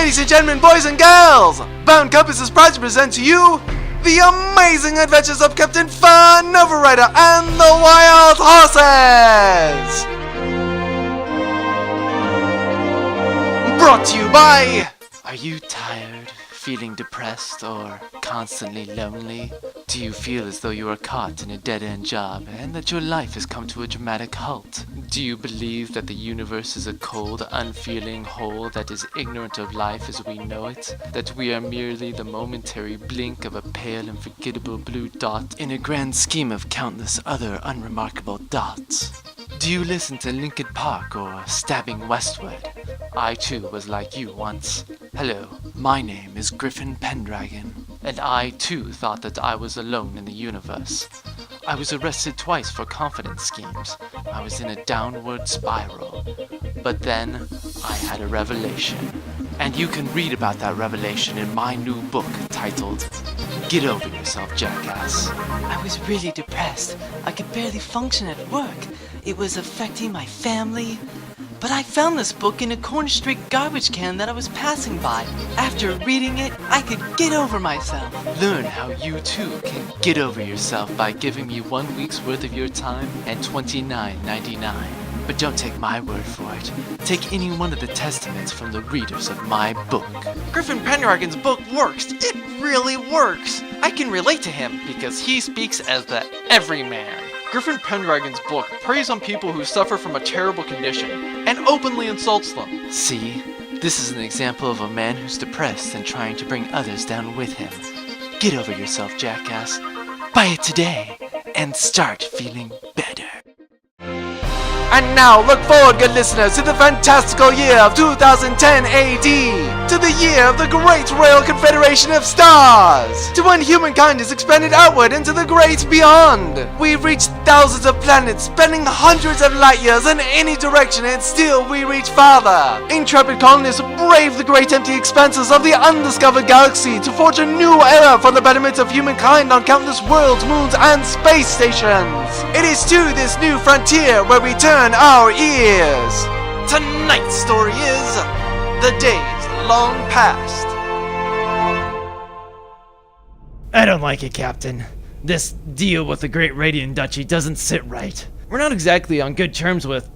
Ladies and gentlemen, boys and girls, Bound Compass is proud to present to you the amazing adventures of Captain Farr Novarider and the Wild Horses! Brought to you by... Are you tired, feeling depressed, or constantly lonely? Do you feel as though you are caught in a dead-end job and that your life has come to a dramatic halt? Do you believe that the universe is a cold, unfeeling hole that is ignorant of life as we know it? That we are merely the momentary blink of a pale and forgettable blue dot in a grand scheme of countless other unremarkable dots? Do you listen to Linkin Park or Stabbing Westward? I too was like you once. Hello, my name is Griffin Pendragon, and I too thought that I was alone in the universe. I was arrested twice for confidence schemes. I was in a downward spiral. But then, I had a revelation. And you can read about that revelation in my new book titled, Get Over Yourself, Jackass. I was really depressed. I could barely function at work. It was affecting my family. But I found this book in a corner street garbage can that I was passing by. After reading it, I could get over myself. Learn how you too can get over yourself by giving me 1 week's worth of your time and $29.99. But don't take my word for it. Take any one of the testaments from the readers of my book. Griffin Pendragon's book works. It really works. I can relate to him because he speaks as the everyman. Griffin Pendragon's book preys on people who suffer from a terrible condition and openly insults them. See, this is an example of a man who's depressed and trying to bring others down with him. Get over yourself, jackass. Buy it today and start feeling better. And now look forward, good listeners, to the fantastical year of 2010 AD, to the year of the Great Royal Confederation of Stars, to when humankind is expanded outward into the great beyond. We've reached thousands of planets, spanning hundreds of light years in any direction, and still we reach farther. Intrepid colonists brave the great empty expanses of the undiscovered galaxy to forge a new era for the betterment of humankind on countless worlds, moons, and space stations. It is to this new frontier where we turn our ears. Tonight's story is The Days Long Past. I don't like it, Captain. This deal with the Great Radiant Duchy doesn't sit right. We're not exactly on good terms with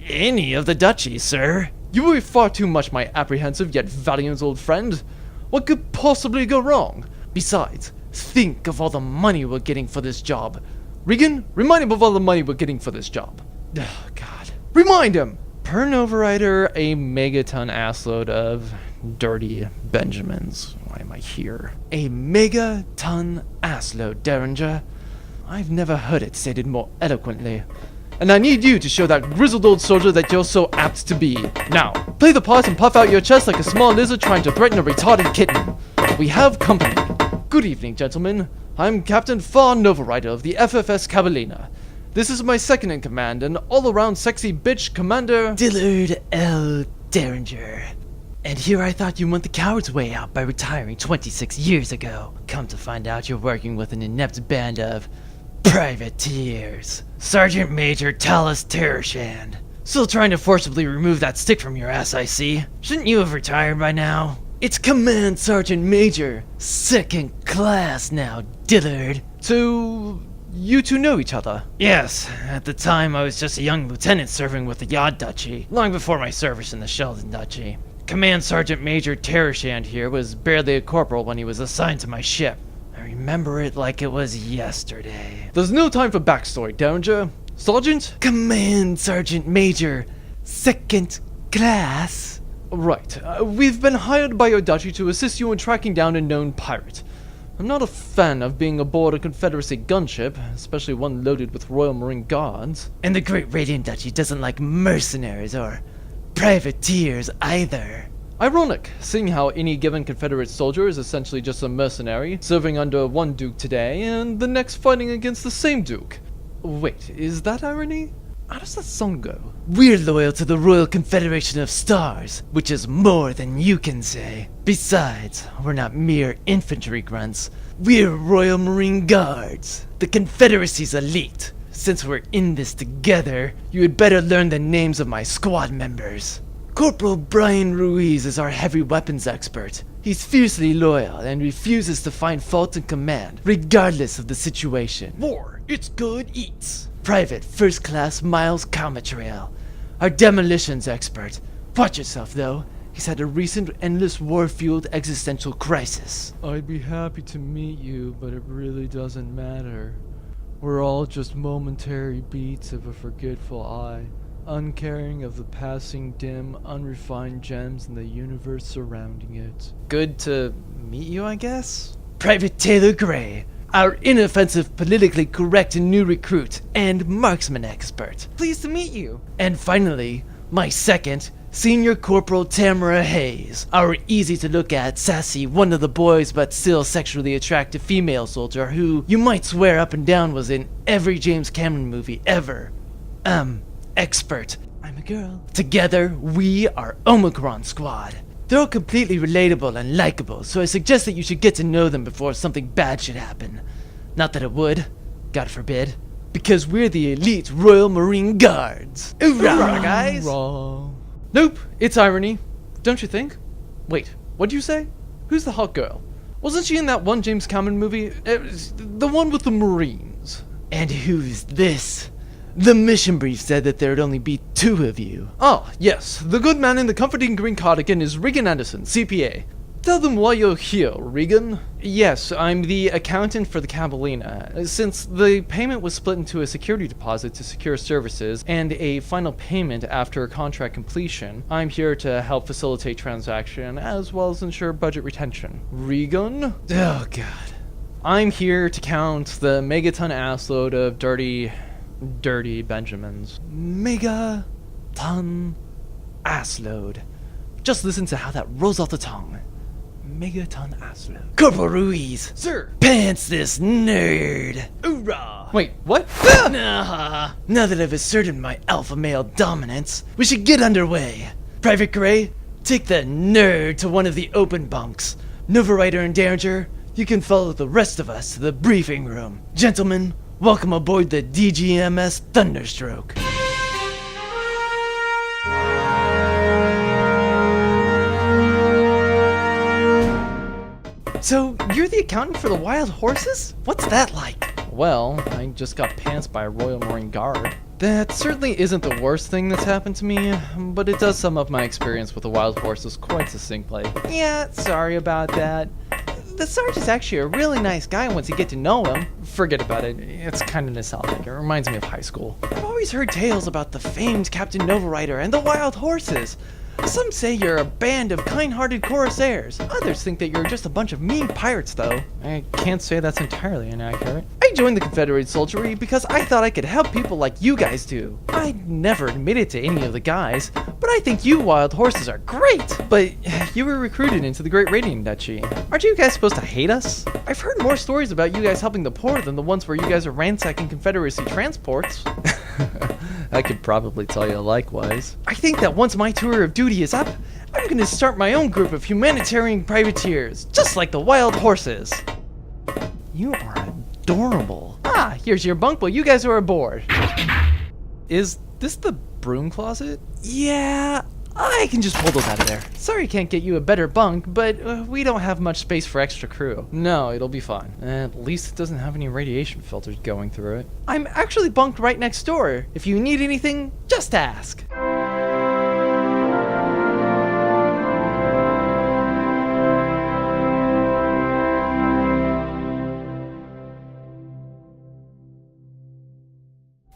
any of the duchies, sir. You worry far too much, my apprehensive yet valiant old friend. What could possibly go wrong? Besides, think of all the money we're getting for this job. Regan, remind him of all the money we're getting for this job. Oh, God. Remind him! Per Novarider, a megaton assload of dirty Benjamins. Why am I here? A megaton assload, Derringer. I've never heard it stated more eloquently. And I need you to show that grizzled old soldier that you're so apt to be. Now, play the part and puff out your chest like a small lizard trying to threaten a retarded kitten. We have company. Good evening, gentlemen. I'm Captain Farr Novarider of the FFS Cavallina. This is my second in command and all-around sexy bitch, Commander Dillard L. Derringer. And here I thought you went the coward's way out by retiring 26 years ago. Come to find out you're working with an inept band of privateers. Sergeant Major Talus Terrashand. Still trying to forcibly remove that stick from your ass, I see. Shouldn't you have retired by now? It's Command Sergeant Major. Second class now, Dillard. So, you two know each other? Yes, at the time I was just a young lieutenant serving with the Yod Duchy, long before my service in the Sheldon Duchy. Command Sergeant Major Terrashand here was barely a corporal when he was assigned to my ship. I remember it like it was yesterday. There's no time for backstory, Derringer. Sergeant? Command Sergeant Major, second class. Right. We've been hired by your duchy to assist you in tracking down a known pirate. I'm not a fan of being aboard a Confederacy gunship, especially one loaded with Royal Marine Guards. And the Great Radiant Duchy doesn't like mercenaries or privateers either. Ironic, seeing how any given Confederate soldier is essentially just a mercenary, serving under one duke today, and the next fighting against the same duke. Wait, is that irony? How does that song go? We're loyal to the Royal Confederation of Stars, which is more than you can say. Besides, we're not mere infantry grunts. We're Royal Marine Guards, the Confederacy's elite. Since we're in this together, you had better learn the names of my squad members. Corporal Brian Ruiz is our heavy weapons expert. He's fiercely loyal and refuses to find fault in command, regardless of the situation. War, it's good eats. Private First Class Miles Comatrail, our demolitions expert. Watch yourself, though. He's had a recent endless war-fueled existential crisis. I'd be happy to meet you, but it really doesn't matter. We're all just momentary beats of a forgetful eye, uncaring of the passing dim, unrefined gems in the universe surrounding it. Good to meet you, I guess? Private Taylor Gray, our inoffensive, politically correct new recruit and marksman expert. Pleased to meet you. And finally, my second, Senior Corporal Tamara Hayes, our easy-to-look-at, sassy, one-of-the-boys but still sexually attractive female soldier who you might swear up and down was in every James Cameron movie ever. Expert. I'm a girl. Together, we are Omicron Squad. They're all completely relatable and likable, so I suggest that you should get to know them before something bad should happen. Not that it would, God forbid, because we're the elite Royal Marine Guards. Hoorah, guys! Wrong. Nope, it's irony. Don't you think? Wait, what'd you say? Who's the hot girl? Wasn't she in that one James Cameron movie? The one with the Marines. And who's this? The mission brief said that there'd only be 2 of you. Ah, yes, the good man in the comforting green cardigan is Regan Anderson, CPA. Tell them why you're here, Regan. Yes, I'm the accountant for the Cabellina. Since the payment was split into a security deposit to secure services and a final payment after contract completion, I'm here to help facilitate transaction as well as ensure budget retention. Regan? Oh, God. I'm here to count the megaton assload of dirty Benjamins. Megaton assload. Just listen to how that rolls off the tongue. Megaton assload. Corporal Ruiz! Sir! Pants this nerd! Hoorah! Wait, what? Now that I've asserted my alpha male dominance, we should get underway. Private Gray, take the nerd to one of the open bunks. Novarider and Derringer, you can follow the rest of us to the briefing room. Gentlemen, welcome aboard the DGMS Thunderstroke. So, you're the accountant for the wild horses? What's that like? Well, I just got pantsed by a Royal Marine Guard. That certainly isn't the worst thing that's happened to me, but it does sum up my experience with the wild horses quite succinctly. Yeah, sorry about that. The sergeant's actually a really nice guy once you get to know him. Forget about it. It's kind of nostalgic. It reminds me of high school. I've always heard tales about the famed Captain Novarider and the wild horses. Some say you're a band of kind-hearted corsairs. Others think that you're just a bunch of mean pirates, though. I can't say that's entirely inaccurate. I joined the Confederate soldiery because I thought I could help people like you guys do. I never admitted to any of the guys, but I think you wild horses are great. But you were recruited into the Great Radiant Duchy. Aren't you guys supposed to hate us? I've heard more stories about you guys helping the poor than the ones where you guys are ransacking Confederacy transports. I could probably tell you likewise. I think that once my tour of duty is up, I'm gonna start my own group of humanitarian privateers, just like the wild horses. You are adorable. Ah, here's your bunk while you guys are aboard. Is this the broom closet? Yeah, I can just pull those out of there. Sorry I can't get you a better bunk, but we don't have much space for extra crew. No, it'll be fine. At least it doesn't have any radiation filters going through it. I'm actually bunked right next door. If you need anything, just ask.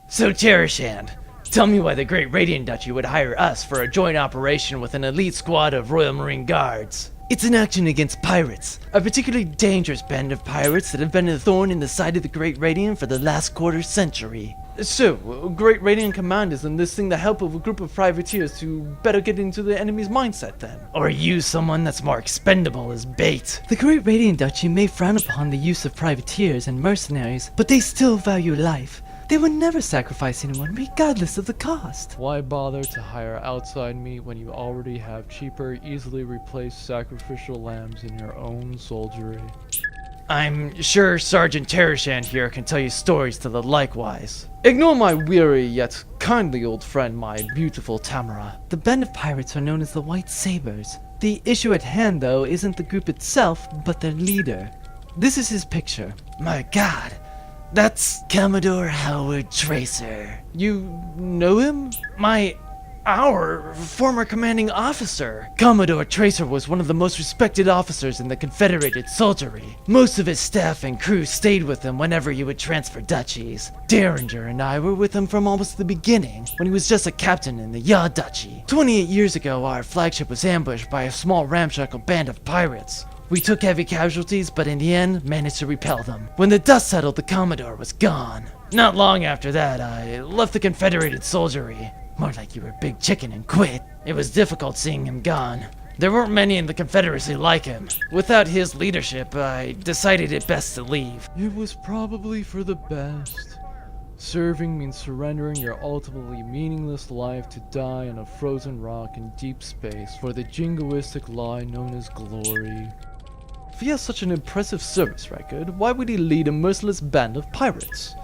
So, Terrashand, tell me why the Great Radiant Duchy would hire us for a joint operation with an elite squad of Royal Marine Guards. It's an action against pirates, a particularly dangerous band of pirates that have been a thorn in the side of the Great Radiant for the last quarter century. So, Great Radiant Command is enlisting the help of a group of privateers to better get into the enemy's mindset then. Or use someone that's more expendable as bait. The Great Radiant Duchy may frown upon the use of privateers and mercenaries, but they still value life. They would never sacrifice anyone, regardless of the cost. Why bother to hire outside meat when you already have cheaper, easily replaced sacrificial lambs in your own soldiery? I'm sure Sergeant Terrashand here can tell you stories to the likewise. Ignore my weary yet kindly old friend, my beautiful Tamara. The band of pirates are known as the White Sabers. The issue at hand, though, isn't the group itself, but their leader. This is his picture. My God, that's Commodore Howard Tracer. You know him? Our former commanding officer. Commodore Tracer was one of the most respected officers in the Confederated soldiery. Most of his staff and crew stayed with him whenever he would transfer duchies. Derringer and I were with him from almost the beginning, when he was just a captain in the yacht duchy. 28 years ago, our flagship was ambushed by a small ramshackle band of pirates. We took heavy casualties, but in the end, managed to repel them. When the dust settled, the Commodore was gone. Not long after that, I left the Confederated soldiery. More like you were big chicken and quit. It was difficult seeing him gone. There weren't many in the Confederacy like him. Without his leadership, I decided it best to leave. It was probably for the best. Serving means surrendering your ultimately meaningless life to die on a frozen rock in deep space for the jingoistic lie known as glory. If he has such an impressive service record, why would he lead a merciless band of pirates?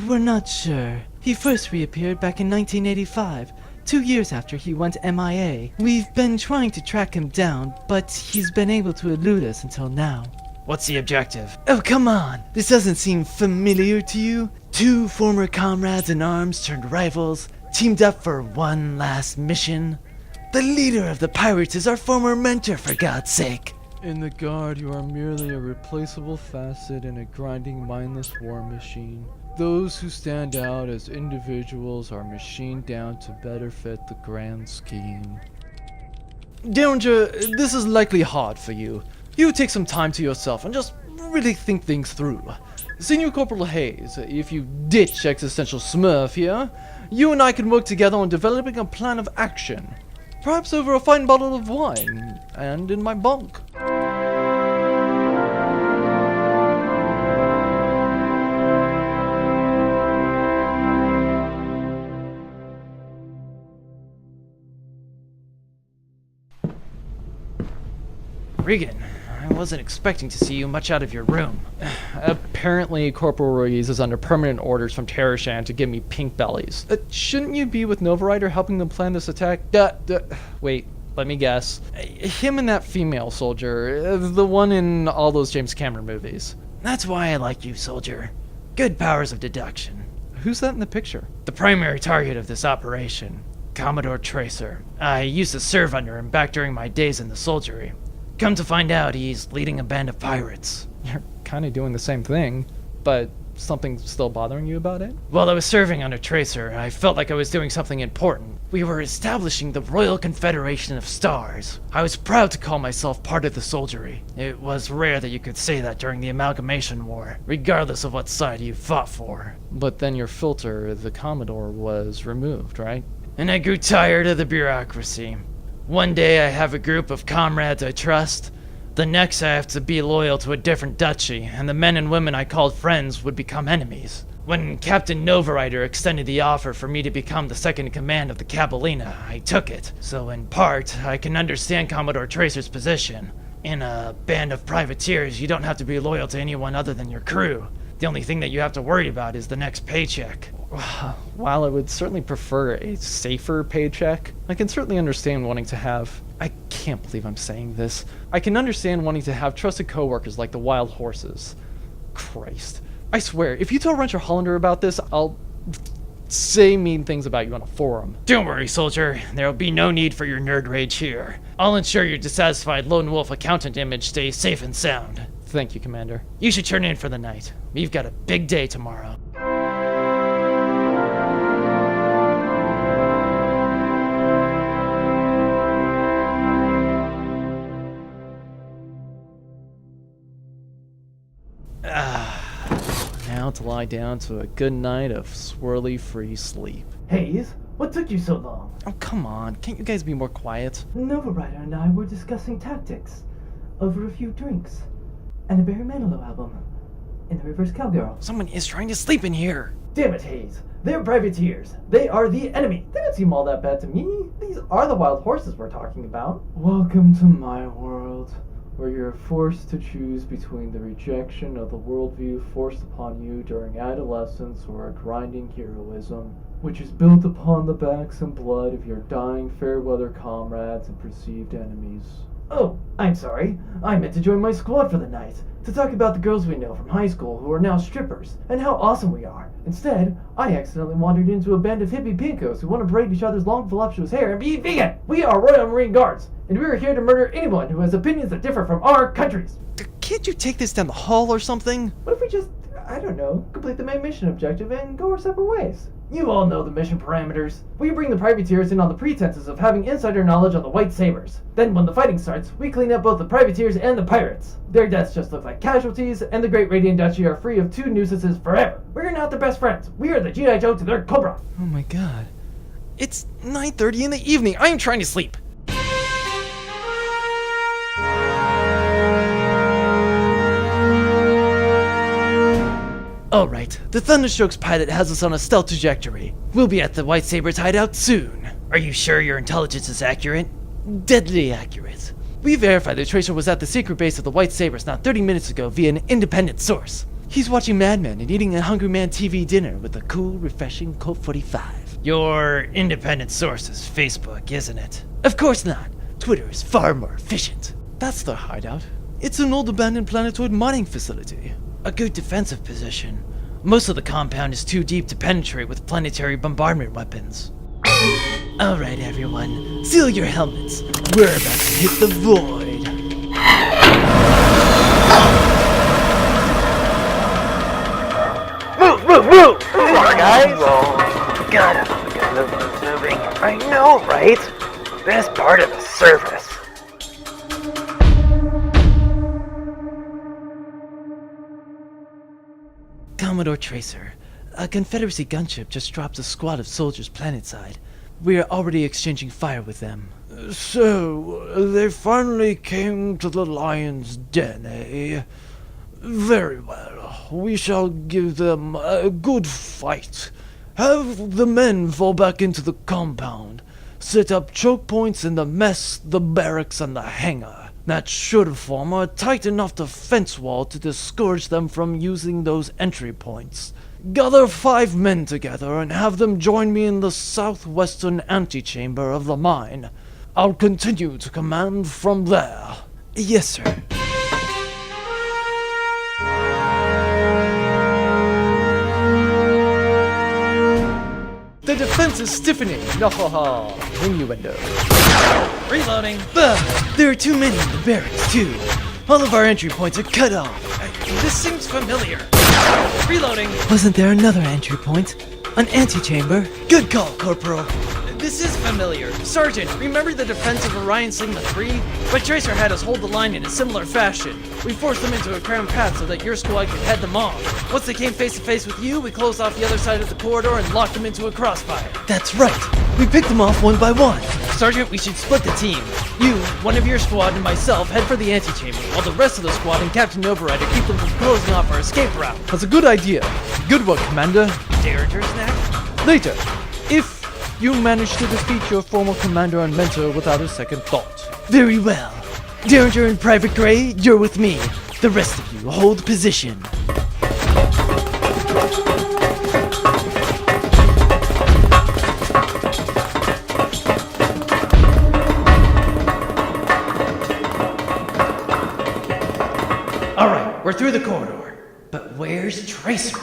We're not sure. He first reappeared back in 1985, 2 years after he went MIA. We've been trying to track him down, but he's been able to elude us until now. What's the objective? Oh, come on! This doesn't seem familiar to you? 2 former comrades in arms turned rivals, teamed up for one last mission. The leader of the pirates is our former mentor, for God's sake. In the Guard, you are merely a replaceable facet in a grinding, mindless war machine. Those who stand out as individuals are machined down to better fit the grand scheme. Derringer, this is likely hard for you. You take some time to yourself and just really think things through. Senior Corporal Hayes, if you ditch existential smurf here, you and I can work together on developing a plan of action. Perhaps over a fine bottle of wine, and in my bunk. Regan, I wasn't expecting to see you much out of your room. Apparently, Corporal Ruiz is under permanent orders from Terrashand to give me pink bellies. Shouldn't you be with Novarider helping them plan this attack? Wait, let me guess. Him and that female soldier, the one in all those James Cameron movies. That's why I like you, soldier. Good powers of deduction. Who's that in the picture? The primary target of this operation, Commodore Tracer. I used to serve under him back during my days in the soldiery. Come to find out, he's leading a band of pirates. You're kind of doing the same thing, but something's still bothering you about it? While I was serving under Tracer, I felt like I was doing something important. We were establishing the Royal Confederation of Stars. I was proud to call myself part of the soldiery. It was rare that you could say that during the Amalgamation War, regardless of what side you fought for. But then your filter, the Commodore, was removed, right? And I grew tired of the bureaucracy. One day I have a group of comrades I trust. The next I have to be loyal to a different duchy, and the men and women I called friends would become enemies. When Captain Novarider extended the offer for me to become the second in command of the Cabalina, I took it. So in part, I can understand Commodore Tracer's position. In a band of privateers, you don't have to be loyal to anyone other than your crew. The only thing that you have to worry about is the next paycheck. While I would certainly prefer a safer paycheck, I can certainly understand wanting to have... I can't believe I'm saying this. I can understand wanting to have trusted coworkers like the Wild Horses. Christ. I swear, if you tell Rancher Hollander about this, I'll say mean things about you on a forum. Don't worry, soldier. There'll be no need for your nerd rage here. I'll ensure your dissatisfied lone wolf accountant image stays safe and sound. Thank you, Commander. You should turn in for the night. We've got a big day tomorrow. Now to lie down to a good night of swirly free sleep. Hayes, what took you so long? Oh, come on. Can't you guys be more quiet? Novarider and I were discussing tactics over a few drinks and a Barry Manilow album in the Reverse Cowgirl. Someone is trying to sleep in here. Damn it, Hayes. They're privateers. They are the enemy. They don't seem all that bad to me. These are the Wild Horses we're talking about. Welcome to my world. where you're forced to choose between the rejection of the worldview forced upon you during adolescence or a grinding heroism, which is built upon the backs and blood of your dying fair-weather comrades and perceived enemies. Oh, I'm sorry. I meant to join my squad for the night, to talk about the girls we know from high school who are now strippers, and how awesome we are. Instead, I accidentally wandered into a band of hippie pinkos who want to braid each other's long voluptuous hair and be vegan. We are Royal Marine Guards, and we are here to murder anyone who has opinions that differ from our country's. Can't you take this down the hall or something? What if we just, I don't know, complete the main mission objective and go our separate ways? You all know the mission parameters. We bring the privateers in on the pretenses of having insider knowledge on the White Sabers. Then when the fighting starts, we clean up both the privateers and the pirates. Their deaths just look like casualties, and the Great Radiant Duchy are free of 2 nuisances forever. We're not their best friends. We are the G.I. Joe to their Cobra. Oh my god. It's 9:30 in the evening. I am trying to sleep. Alright, the Thunderstrokes pilot has us on a stealth trajectory. We'll be at the White Sabers hideout soon. Are you sure your intelligence is accurate? Deadly accurate. We verified the Tracer was at the secret base of the White Sabers not 30 minutes ago via an independent source. He's watching Mad Men and eating a Hungry Man TV dinner with a cool, refreshing Colt 45. Your independent source is Facebook, isn't it? Of course not. Twitter is far more efficient. That's the hideout. It's an old abandoned planetoid mining facility. A good defensive position. Most of the compound is too deep to penetrate with planetary bombardment weapons. Alright everyone, seal your helmets. We're about to hit the void. Move! Come on, guys! Gotta get moving. I know, right? Best part of the service. Commodore Tracer, a Confederacy gunship just dropped a squad of soldiers planetside. We are already exchanging fire with them. So, they finally came to the Lion's Den, eh? Very well. We shall give them a good fight. Have the men fall back into the compound. Set up choke points in the mess, the barracks, and the hangar. That should form a tight enough defense wall to discourage them from using those entry points. Gather 5 men together and have them join me in the southwestern antechamber of the mine. I'll continue to command from there. Yes, sir. The defense is stiffening. Nahaha. Innuendo. Reloading. There are too many in the barracks, too. All of our entry points are cut off. This seems familiar. Reloading. Wasn't there another entry point? An antechamber? Good call, Corporal. This is familiar. Sergeant, remember the defense of Orion Sigma 3? But Tracer had us hold the line in a similar fashion. We forced them into a cramped path so that your squad could head them off. Once they came face to face with you, we closed off the other side of the corridor and locked them into a crossfire. That's right. We picked them off one by one. Sergeant, we should split the team. You, one of your squad, and myself head for the antechamber, while the rest of the squad and Captain Novarider keep them from closing off our escape route. That's a good idea. Good work, Commander. Derringer snack? Later, if you manage to defeat your former commander and mentor without a second thought. Very well. Derringer and Private Gray, you're with me. The rest of you hold position. Alright, we're through the corridor. But where's Tracer?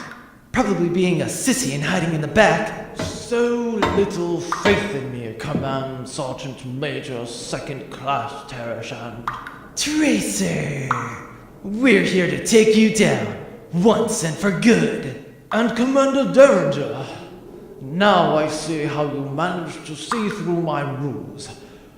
Probably being a sissy and hiding in the back. So little faith in me, Command Sergeant Major, Second Class Terrashant. Tracer! We're here to take you down, once and for good. And Commander Derringer, now I see how you managed to see through my ruse.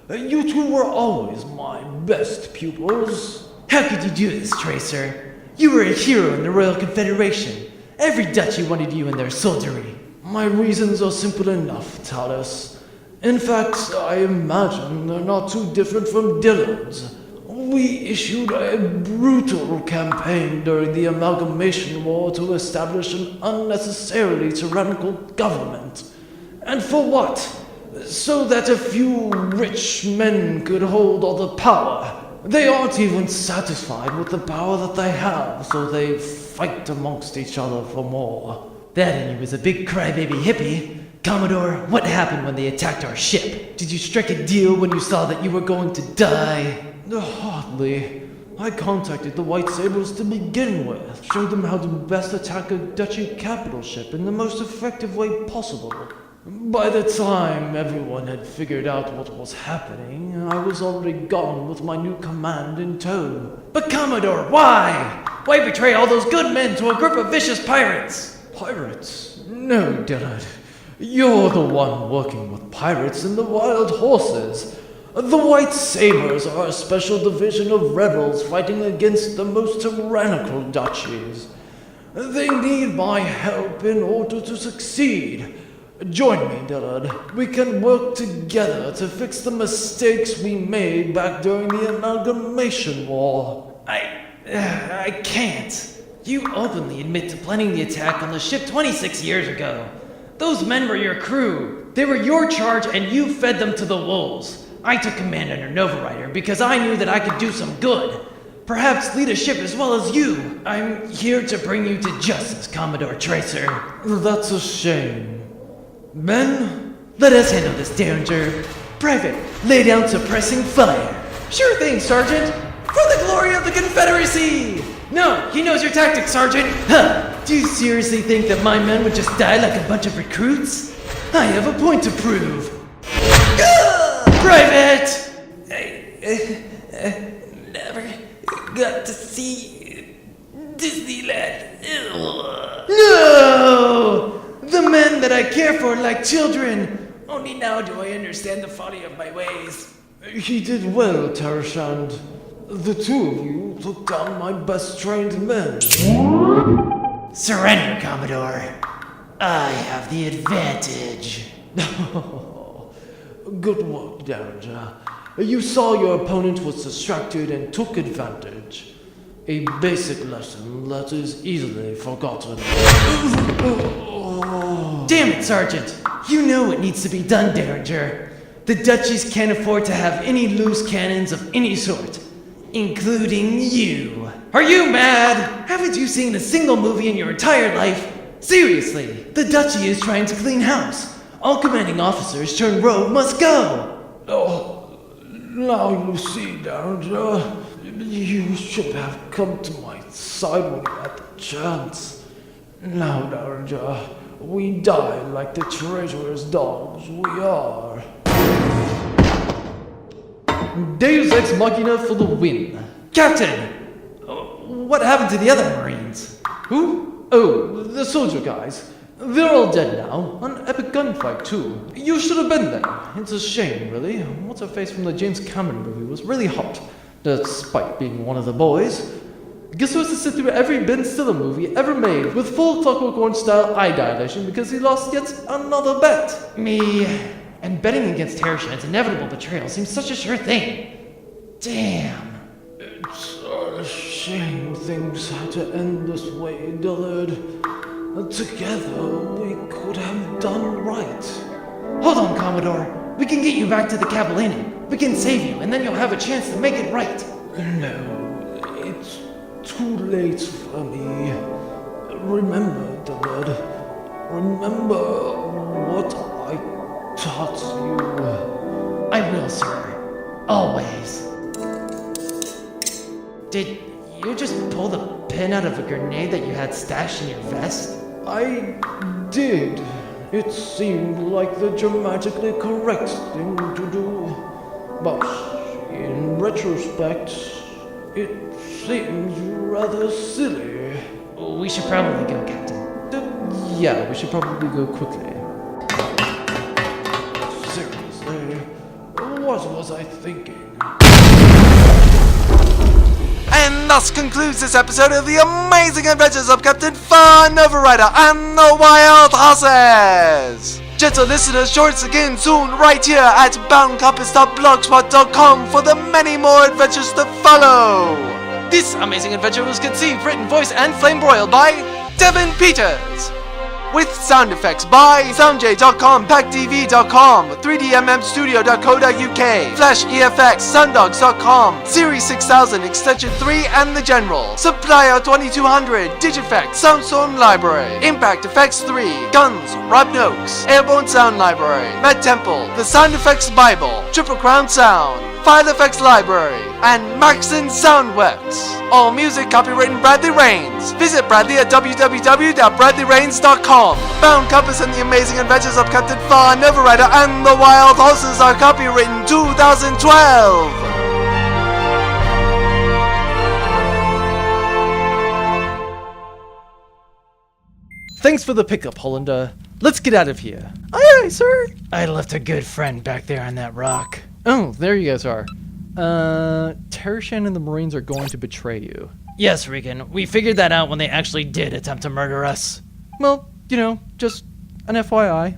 You two were always my best pupils. How could you do this, Tracer? You were a hero in the Royal Confederation. Every duchy wanted you in their soldiery. My reasons are simple enough, Talus. In fact, I imagine they're not too different from Dylan's. We issued a brutal campaign during the Amalgamation War to establish an unnecessarily tyrannical government. And for what? So that a few rich men could hold all the power. They aren't even satisfied with the power that they have, so they fight amongst each other for more. That and you was a big crybaby hippie. Commodore, what happened when they attacked our ship? Did you strike a deal when you saw that you were going to die? Hardly. I contacted the White Sabers to begin with, showed them how to best attack a duchy capital ship in the most effective way possible. By the time everyone had figured out what was happening, I was already gone with my new command in tow. But Commodore, why? Why betray all those good men to a group of vicious pirates? Pirates? No, Dillard. You're the one working with pirates and the wild horses. The White Sabers are a special division of rebels fighting against the most tyrannical duchies. They need my help in order to succeed. Join me, Dillard. We can work together to fix the mistakes we made back during the Amalgamation War. I can't. You openly admit to planning the attack on the ship 26 years ago. Those men were your crew. They were your charge and you fed them to the wolves. I took command under Novarider because I knew that I could do some good. Perhaps lead a ship as well as you. I'm here to bring you to justice, Commodore Tracer. That's a shame. Men? Let us handle this, Derringer. Private, lay down suppressing fire. Sure thing, Sergeant. For the glory of the Confederacy! No, he knows your tactics, Sergeant. Huh? Do you seriously think that my men would just die like a bunch of recruits? I have a point to prove. Private! I never got to see Disneyland. No! The men that I care for like children. Only now do I understand the folly of my ways. He did well, Tarashand. The two of you took down my best trained men. Surrender, Commodore. I have the advantage. Good work, Derringer. You saw your opponent was distracted and took advantage. A basic lesson that is easily forgotten. Damn it, Sergeant! You know what needs to be done, Derringer. The duchies can't afford to have any loose cannons of any sort, including you. Are you mad? Haven't you seen a single movie in your entire life? Seriously, the duchy is trying to clean house. All commanding officers turned rogue must go. Oh, now you see, Derringer. You should have come to my side when you had the chance. Now, Derringer, we die like the treasurer's dogs we are. Deus Ex Machina for the win. Captain! What happened to the other Marines? Who? Oh, the soldier guys. They're all dead now. An epic gunfight, too. You should have been there. It's a shame, really. What's-her-face from the James Cameron movie was really hot, despite being one of the boys. Guess who has to sit through every Ben Stiller movie ever made with full Clockwork Orange-style eye dilation because he lost yet another bet? Me. And betting against Tershan's inevitable betrayal seems such a sure thing. Damn. It's a shame things had to end this way, Dillard. Together, we could have done right. Hold on, Commodore. We can get you back to the Cavallini. We can save you, and then you'll have a chance to make it right. No, it's too late for me. Remember, Dillard. Remember what I taught you. I will, sir. Always. Did you just pull the pin out of a grenade that you had stashed in your vest? I did. It seemed like the dramatically correct thing to do. But in retrospect, it seems rather silly. We should probably go, Captain. Yeah, we should probably go quickly. Seriously, what was I thinking? And thus concludes this episode of the amazing adventures of Captain Farr Novarider and the Wild Horses! Gentle listeners, join us again soon right here at boundcompass.blogspot.com for the many more adventures to follow! This amazing adventure was conceived, written, voiced, and flame broiled by Devin Peters! With sound effects by soundj.com, packtv.com, 3dmmstudio.co.uk, Flash EFX, sundogs.com, Series 6000 Extension 3 and the General, Supplier 2200, Digifect, Soundstorm Library, Impact Effects 3, Guns, Rob Noakes, Airborne Sound Library, Matt Temple, The Sound Effects Bible, Triple Crown Sound, File Effects Library, and Maxon Soundworks. All music copywritten Bradley Rains. Visit Bradley at www.bradleyrains.com. Bound Compass and the Amazing Adventures of Captain Farr Novarider and the Wild Horses are copywritten 2012. Thanks for the pickup, Hollander. Let's get out of here. Aye, aye, sir. I left a good friend back there on that rock. Oh, there you guys are. Tershan and the Marines are going to betray you. Yes, Regan, we figured that out when they actually did attempt to murder us. Well, just an FYI.